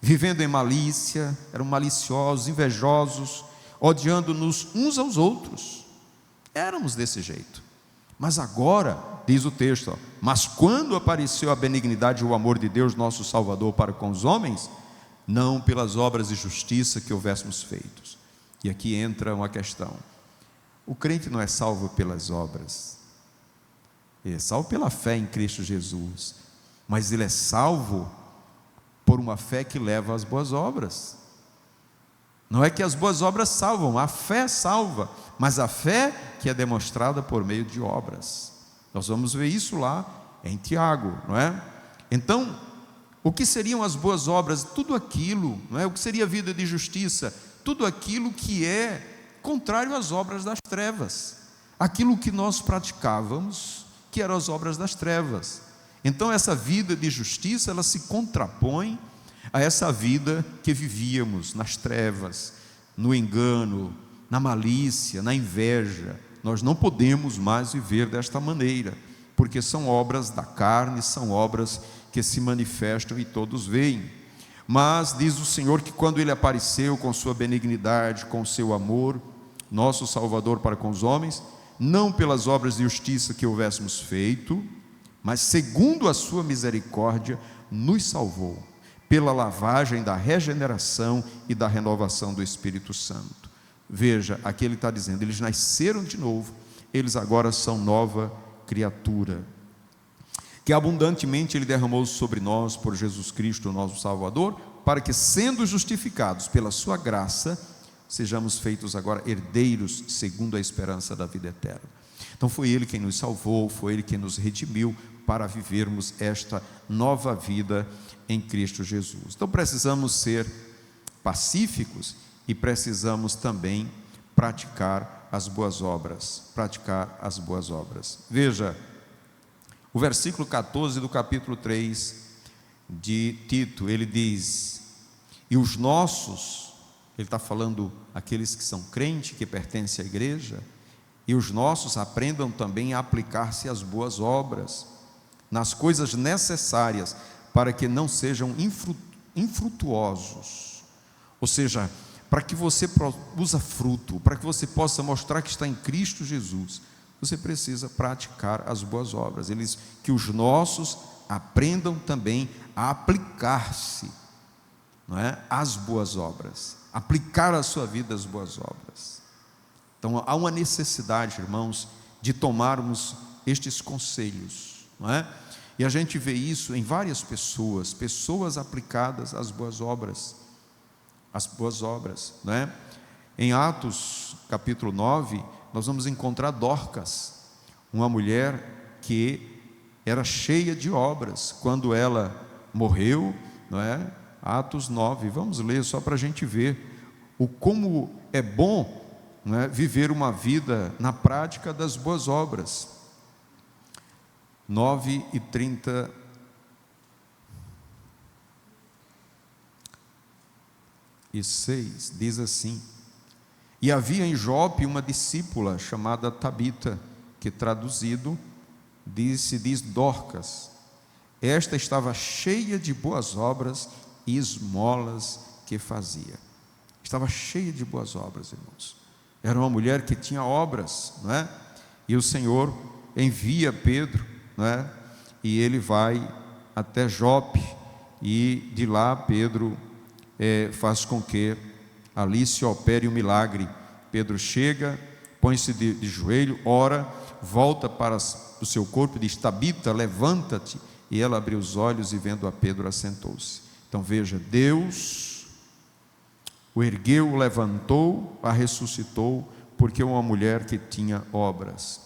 vivendo em malícia, eram maliciosos, invejosos, odiando-nos uns aos outros. Éramos desse jeito. Mas agora, diz o texto, mas quando apareceu a benignidade e o amor de Deus, nosso Salvador, para com os homens, não pelas obras de justiça que houvéssemos feitos. E aqui entra uma questão: o crente não é salvo pelas obras, ele é salvo pela fé em Cristo Jesus, mas ele é salvo por uma fé que leva às boas obras. Não é que as boas obras salvam, a fé salva, mas a fé que é demonstrada por meio de obras. Nós vamos ver isso lá em Tiago, não é? Então, o que seriam as boas obras? Tudo aquilo, não é? O que seria a vida de justiça? Tudo aquilo que é contrário às obras das trevas, aquilo que nós praticávamos, que eram as obras das trevas. Então, essa vida de justiça, ela se contrapõe a essa vida que vivíamos nas trevas, no engano, na malícia, na inveja. Nós não podemos mais viver desta maneira, porque são obras da carne, são obras que se manifestam e todos veem. Mas diz o Senhor que quando Ele apareceu com sua benignidade, com seu amor, nosso Salvador para com os homens, não pelas obras de justiça que houvéssemos feito, mas segundo a sua misericórdia, nos salvou, pela lavagem da regeneração e da renovação do Espírito Santo. Veja, aqui ele está dizendo, eles nasceram de novo, eles agora são nova criatura, que abundantemente ele derramou sobre nós por Jesus Cristo, nosso Salvador, para que, sendo justificados pela sua graça, sejamos feitos agora herdeiros segundo a esperança da vida eterna. Então foi Ele quem nos salvou, foi Ele quem nos redimiu para vivermos esta nova vida em Cristo Jesus. Então precisamos ser pacíficos e precisamos também praticar as boas obras, Veja, o versículo 14 do capítulo 3 de Tito, ele diz, e os nossos, ele está falando aqueles que são crentes, que pertencem à igreja, e os nossos aprendam também a aplicar-se às boas obras, nas coisas necessárias, para que não sejam infrutuosos, ou seja, para que você produza fruto, para que você possa mostrar que está em Cristo Jesus, você precisa praticar as boas obras. Ele diz que os nossos aprendam também a aplicar-se, não é, às boas obras, aplicar a sua vida às boas obras. Então há uma necessidade, irmãos, de tomarmos estes conselhos, não é? E a gente vê isso em várias pessoas aplicadas às boas obras, não é? Em Atos capítulo 9, nós vamos encontrar Dorcas, uma mulher que era cheia de obras. Quando ela morreu, não é? Atos 9, vamos ler só para a gente ver como é bom, não é, viver uma vida na prática das boas obras. 9:36 diz assim: e havia em Jope uma discípula chamada Tabita, que traduzido se diz Dorcas. Esta estava cheia de boas obras e esmolas que fazia. Estava cheia de boas obras, irmãos. Era uma mulher que tinha obras, não é? E o Senhor envia Pedro, não é? E ele vai até Jope, e de lá Pedro faz com que ali se opere um milagre. Pedro chega, põe-se de joelho, ora, volta para o seu corpo e diz: Tabita, levanta-te. E ela abriu os olhos e, vendo a Pedro, assentou-se. Então veja, Deus o ergueu, o levantou, a ressuscitou, porque é uma mulher que tinha obras.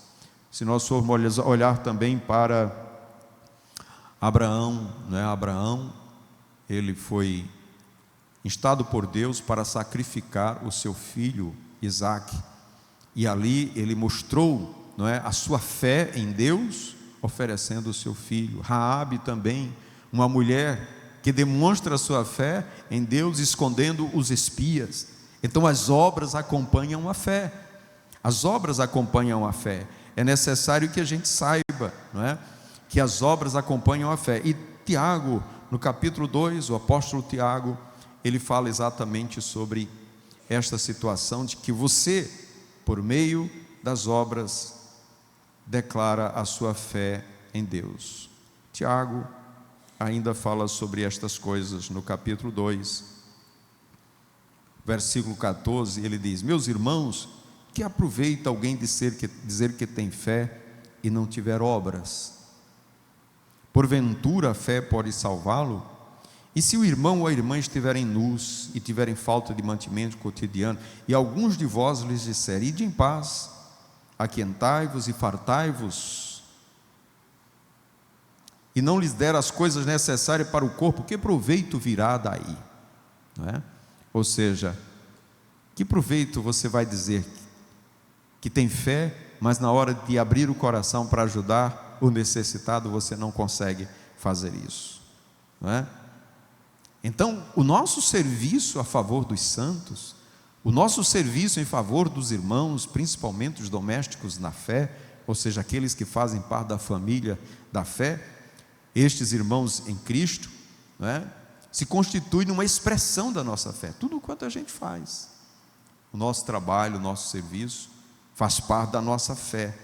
Se nós formos olhar também para Abraão, né? Abraão, ele foi instado por Deus para sacrificar o seu filho Isaque, e ali ele mostrou, não é, a sua fé em Deus, oferecendo o seu filho. Raabe também, uma mulher que demonstra a sua fé em Deus, escondendo os espias. Então as obras acompanham a fé, é necessário que a gente saiba, não é, que as obras acompanham a fé. E Tiago, no capítulo 2, o apóstolo Tiago, ele fala exatamente sobre esta situação de que você, por meio das obras, declara a sua fé em Deus. Tiago ainda fala sobre estas coisas no capítulo 2, versículo 14, ele diz: meus irmãos, que aproveita alguém dizer que tem fé e não tiver obras? Porventura a fé pode salvá-lo? E se o irmão ou a irmã estiverem nus e tiverem falta de mantimento cotidiano, e alguns de vós lhes disserem: ide em paz, aquentai-vos e fartai-vos, e não lhes der as coisas necessárias para o corpo, que proveito virá daí? Não é? Ou seja, que proveito você vai dizer que tem fé, mas na hora de abrir o coração para ajudar o necessitado, você não consegue fazer isso, não é? Então, o nosso serviço a favor dos santos, o nosso serviço em favor dos irmãos, principalmente os domésticos na fé, ou seja, aqueles que fazem parte da família da fé, estes irmãos em Cristo, não é, se constitui numa expressão da nossa fé. Tudo quanto a gente faz, o nosso trabalho, o nosso serviço, faz parte da nossa fé.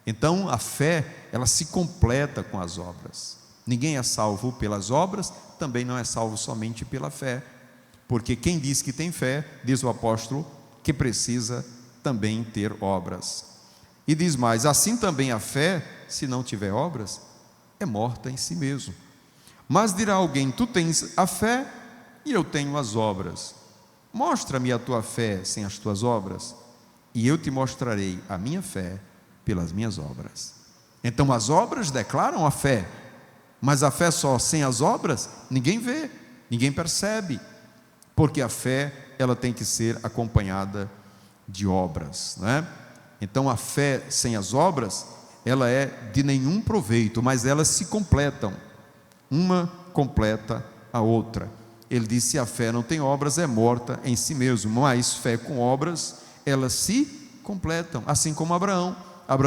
Então a fé, ela se completa com as obras. Ninguém é salvo pelas obras, também não é salvo somente pela fé, porque quem diz que tem fé, diz o apóstolo, que precisa também ter obras. E diz mais: assim também a fé, se não tiver obras, é morta em si mesmo. Mas dirá alguém: tu tens a fé e eu tenho as obras. Mostra-me a tua fé sem as tuas obras, e eu te mostrarei a minha fé pelas minhas obras. Então as obras declaram a fé, mas a fé só sem as obras, ninguém vê, ninguém percebe, porque a fé, ela tem que ser acompanhada de obras, não é? Então a fé sem as obras, ela é de nenhum proveito, mas elas se completam, uma completa a outra. Ele disse: se a fé não tem obras, é morta em si mesmo, mas fé com obras, elas se completam, assim como Abraão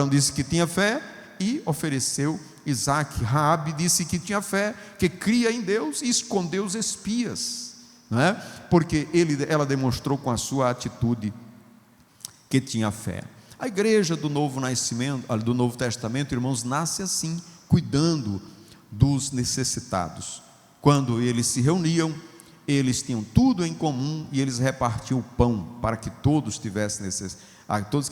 disse que tinha fé e ofereceu Isaque. Raabe disse que tinha fé, que cria em Deus e escondeu os espias, não é? Porque ela demonstrou com a sua atitude que tinha fé. A igreja do Novo Testamento, irmãos, nasce assim, cuidando dos necessitados. Quando eles se reuniam, eles tinham tudo em comum e eles repartiam o pão para que todos que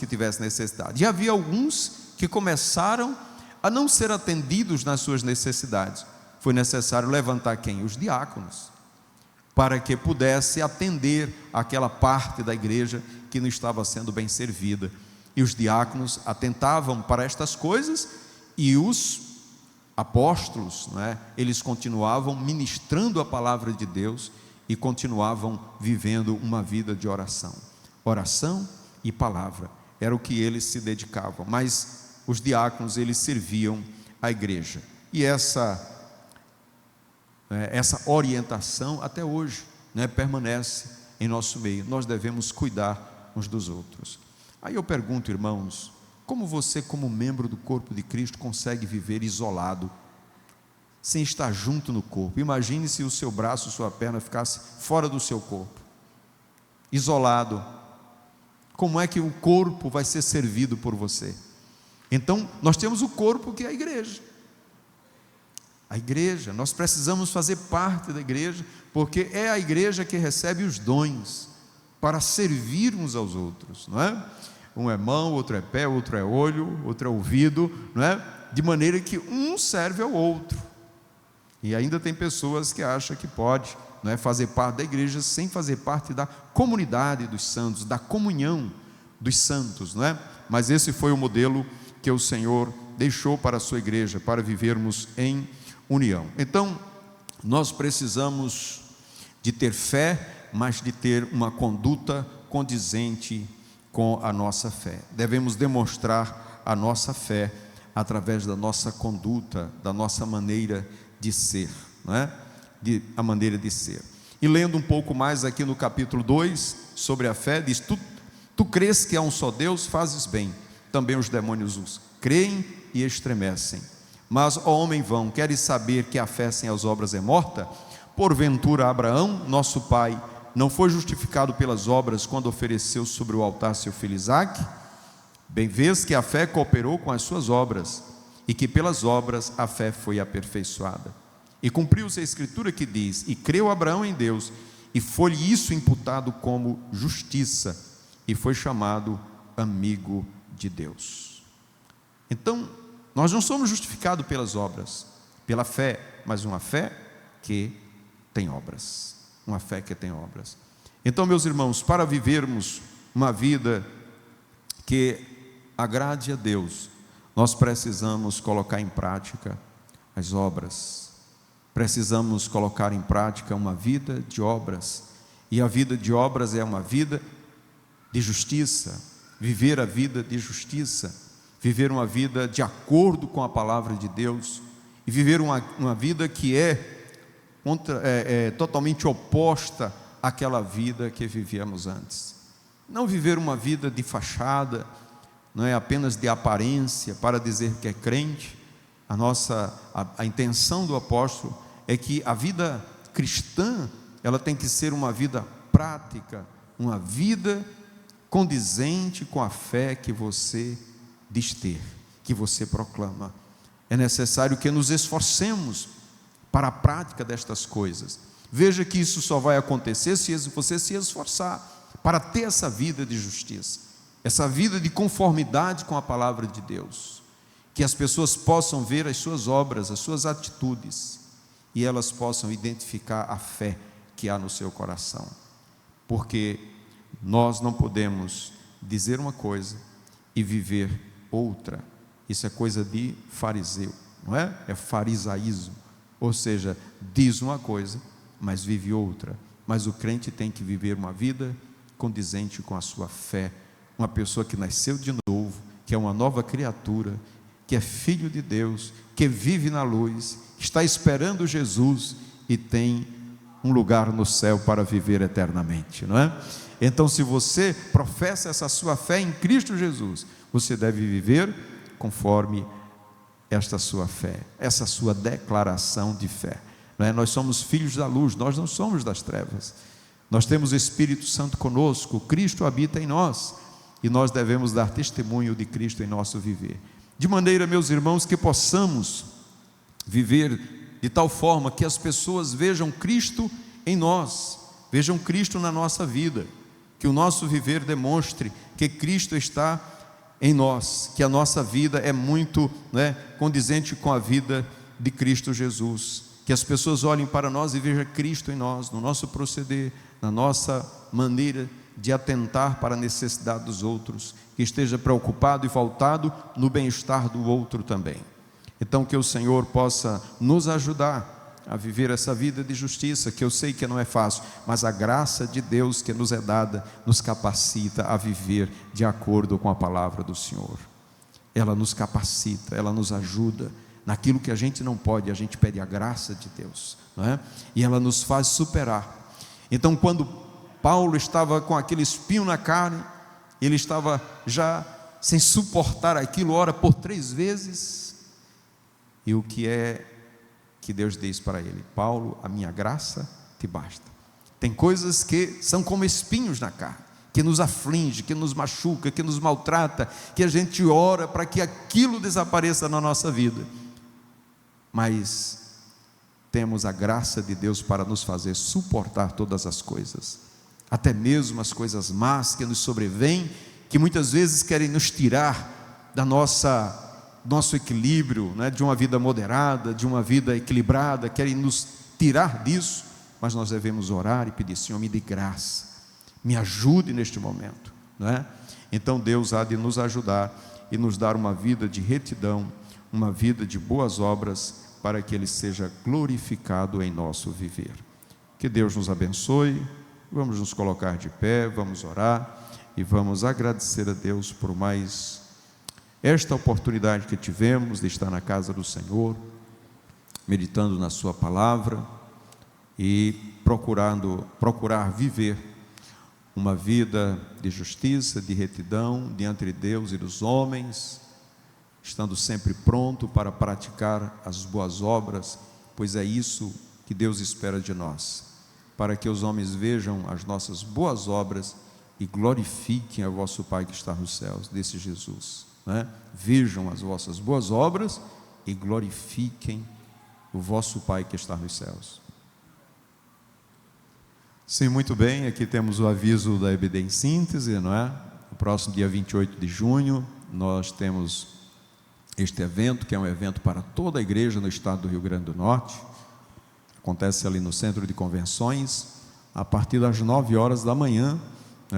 tivessem necessidade. E havia alguns que começaram a não ser atendidos nas suas necessidades. Foi necessário levantar quem? Os diáconos, para que pudesse atender aquela parte da igreja que não estava sendo bem servida. E os diáconos atentavam para estas coisas, e os apóstolos, não é? Eles continuavam ministrando a palavra de Deus e continuavam vivendo uma vida de oração. Oração e palavra era o que eles se dedicavam, mas os diáconos, eles serviam a igreja. E essa orientação até hoje, né, permanece em nosso meio. Nós devemos cuidar uns dos outros. Aí eu pergunto, irmãos, como você, como membro do corpo de Cristo, consegue viver isolado, sem estar junto no corpo? Imagine se o seu braço, sua perna ficasse fora do seu corpo, isolado. Como é que o corpo vai ser servido por você? Então, nós temos o corpo, que é a igreja. A igreja, nós precisamos fazer parte da igreja, porque é a igreja que recebe os dons para servir uns aos outros, não é? Um é mão, outro é pé, outro é olho, outro é ouvido, não é? De maneira que um serve ao outro. E ainda tem pessoas que acham que pode, não é, fazer parte da igreja sem fazer parte da comunidade dos santos, da comunhão dos santos, não é? Mas esse foi o modelo que o Senhor deixou para a sua igreja, para vivermos em união. Então, nós precisamos de ter fé, mas de ter uma conduta condizente com a nossa fé. Devemos demonstrar a nossa fé através da nossa conduta, da nossa maneira de ser, não é? A maneira de ser. E lendo um pouco mais aqui no capítulo 2, sobre a fé, diz: tu crês que há um só Deus, fazes bem, também os demônios os creem e estremecem. Mas, ó homem vão, queres saber que a fé sem as obras é morta? Porventura Abraão, nosso pai, não foi justificado pelas obras quando ofereceu sobre o altar seu filho Isaque? Bem vês que a fé cooperou com as suas obras, e que pelas obras a fé foi aperfeiçoada. E cumpriu-se a escritura que diz: e creu Abraão em Deus, e foi-lhe isso imputado como justiça, e foi chamado amigo de Deus. Então, nós não somos justificados pelas obras, pela fé, mas uma fé que tem obras. Uma fé que tem obras. Então, meus irmãos, para vivermos uma vida que agrade a Deus, nós precisamos colocar em prática as obras. Precisamos colocar em prática uma vida de obras. E a vida de obras é uma vida de justiça. Viver a vida de justiça. Viver uma vida de acordo com a palavra de Deus. E viver uma vida que é totalmente oposta àquela vida que vivíamos antes. Não viver uma vida de fachada, não é apenas de aparência, para dizer que é crente. A intenção do apóstolo é que a vida cristã, ela tem que ser uma vida prática, uma vida condizente com a fé que você diz ter, que você proclama. É necessário que nos esforcemos para a prática destas coisas. Veja que isso só vai acontecer se você se esforçar, para ter essa vida de justiça, essa vida de conformidade com a palavra de Deus, que as pessoas possam ver as suas obras, as suas atitudes, e elas possam identificar a fé que há no seu coração, porque nós não podemos dizer uma coisa e viver outra. Isso é coisa de fariseu, não é? É farisaísmo, ou seja, diz uma coisa, mas vive outra. Mas o crente tem que viver uma vida condizente com a sua fé, uma pessoa que nasceu de novo, que é uma nova criatura, que é filho de Deus, que vive na luz, está esperando Jesus e tem um lugar no céu para viver eternamente, não é? Então, se você professa essa sua fé em Cristo Jesus, você deve viver conforme esta sua fé, essa sua declaração de fé, não é? Nós somos filhos da luz, nós não somos das trevas. Nós temos o Espírito Santo conosco, Cristo habita em nós, e nós devemos dar testemunho de Cristo em nosso viver, de maneira, meus irmãos, que possamos viver de tal forma que as pessoas vejam Cristo em nós, vejam Cristo na nossa vida, que o nosso viver demonstre que Cristo está em nós, que a nossa vida é muito, condizente com a vida de Cristo Jesus, que as pessoas olhem para nós e vejam Cristo em nós, no nosso proceder, na nossa maneira de atentar para a necessidade dos outros, que esteja preocupado e voltado no bem-estar do outro também. Então, que o Senhor possa nos ajudar a viver essa vida de justiça, que eu sei que não é fácil, mas a graça de Deus que nos é dada, nos capacita a viver de acordo com a palavra do Senhor. Ela nos capacita, ela nos ajuda, naquilo que a gente não pode, a gente pede a graça de Deus, não é? E ela nos faz superar. Então, quando Paulo estava com aquele espinho na carne, ele estava já sem suportar aquilo, ora por 3 vezes, e o que é que Deus diz para ele? Paulo, a minha graça te basta. Tem coisas que são como espinhos na carne, que nos aflige, que nos machuca, que nos maltrata, que a gente ora para que aquilo desapareça na nossa vida, mas temos a graça de Deus para nos fazer suportar todas as coisas, até mesmo as coisas más que nos sobrevêm, que muitas vezes querem nos tirar da nosso equilíbrio, de uma vida moderada, de uma vida equilibrada, querem nos tirar disso, mas nós devemos orar e pedir: Senhor, me dê graça, me ajude neste momento, não é? Então Deus há de nos ajudar e nos dar uma vida de retidão, uma vida de boas obras, para que Ele seja glorificado em nosso viver. Que Deus nos abençoe. Vamos nos colocar de pé, vamos orar e vamos agradecer a Deus por mais esta oportunidade que tivemos de estar na casa do Senhor, meditando na sua palavra e procurar viver uma vida de justiça, de retidão diante de Deus e dos homens, estando sempre pronto para praticar as boas obras, pois é isso que Deus espera de nós, para que os homens vejam as nossas boas obras e glorifiquem a vosso Pai que está nos céus, desse Jesus, Vejam as vossas boas obras e glorifiquem o vosso Pai que está nos céus. Sim, muito bem, aqui temos o aviso da EBD em síntese, não é? No próximo dia 28 de junho, nós temos este evento, que é um evento para toda a igreja no estado do Rio Grande do Norte. Acontece ali no Centro de Convenções, a partir das 9 horas da manhã.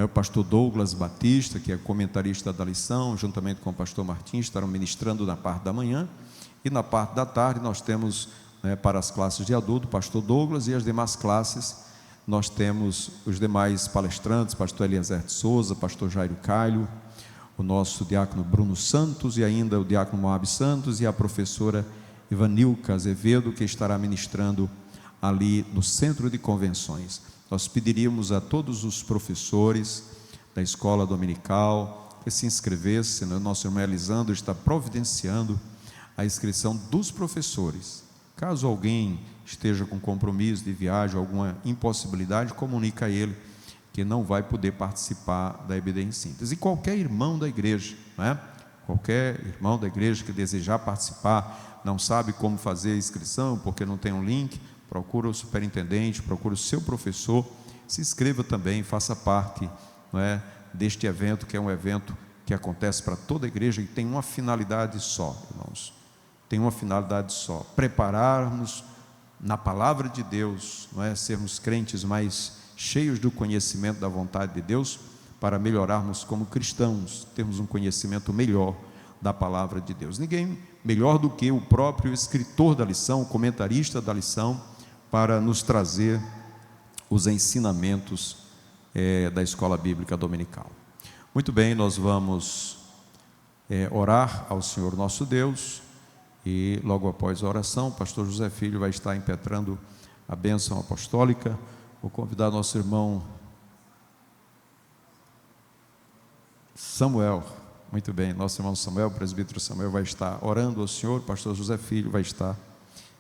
O pastor Douglas Batista, que é comentarista da lição, juntamente com o pastor Martins, estarão ministrando na parte da manhã, e na parte da tarde nós temos, para as classes de adulto, o pastor Douglas, e as demais classes, nós temos os demais palestrantes, pastor Eliezer de Souza, pastor Jairo Caio, o nosso diácono Bruno Santos, e ainda o diácono Moab Santos, e a professora Ivanilca Azevedo, que estará ministrando ali no Centro de Convenções. Nós pediríamos a todos os professores da escola dominical que se inscrevessem, Nosso irmão Elisandro está providenciando a inscrição dos professores. Caso alguém esteja com compromisso de viagem, alguma impossibilidade, comunica a ele que não vai poder participar da EBD em síntese. E qualquer irmão da igreja, qualquer irmão da igreja que desejar participar, não sabe como fazer a inscrição, porque não tem um link, procura o superintendente, procura o seu professor, se inscreva também, faça parte não é, deste evento, que é um evento que acontece para toda a igreja e tem uma finalidade só, irmãos. Tem uma finalidade só: preparar-nos na palavra de Deus, não é, sermos crentes mais cheios do conhecimento da vontade de Deus, para melhorarmos como cristãos, termos um conhecimento melhor da palavra de Deus. Ninguém melhor do que o próprio escritor da lição, o comentarista da lição, para nos trazer os ensinamentos da escola bíblica dominical. Muito bem, nós vamos orar ao Senhor nosso Deus, e logo após a oração, o pastor José Filho vai estar impetrando a bênção apostólica. Vou convidar nosso irmão Samuel. Muito bem, nosso irmão Samuel, o presbítero Samuel, vai estar orando ao Senhor, o pastor José Filho vai estar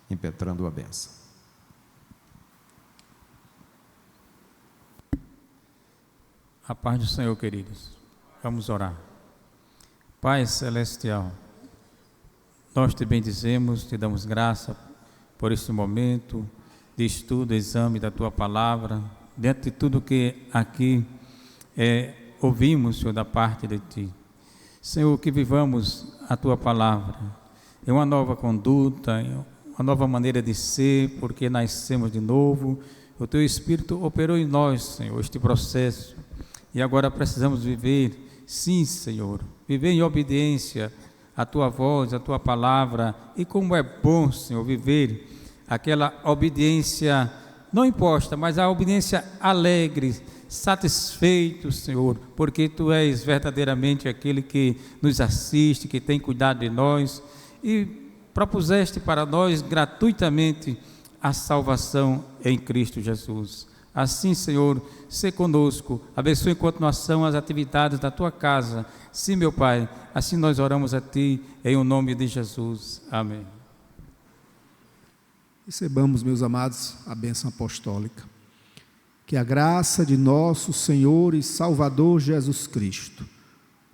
impetrando a bênção. A paz do Senhor, queridos. Vamos orar. Pai celestial, nós te bendizemos, te damos graça por este momento de estudo, exame da tua palavra, dentro de tudo que aqui ouvimos, Senhor, da parte de ti. Senhor, que vivamos a tua palavra em uma nova conduta, em uma nova maneira de ser, porque nascemos de novo. O teu Espírito operou em nós, Senhor, este processo, e agora precisamos viver, sim, Senhor, viver em obediência à tua voz, à tua palavra. E como é bom, Senhor, viver aquela obediência não imposta, mas a obediência alegre, satisfeito, Senhor, porque tu és verdadeiramente aquele que nos assiste, que tem cuidado de nós, e propuseste para nós gratuitamente a salvação em Cristo Jesus. Assim, Senhor, sê conosco, abençoe em continuação as atividades da tua casa. Sim, meu Pai, assim nós oramos a ti, em o nome de Jesus. Amém. Recebamos, meus amados, a bênção apostólica. Que a graça de nosso Senhor e Salvador Jesus Cristo,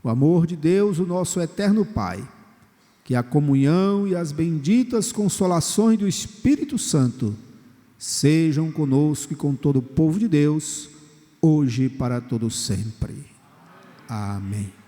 o amor de Deus, o nosso eterno Pai, que a comunhão e as benditas consolações do Espírito Santo sejam conosco e com todo o povo de Deus, hoje e para todo sempre. Amém.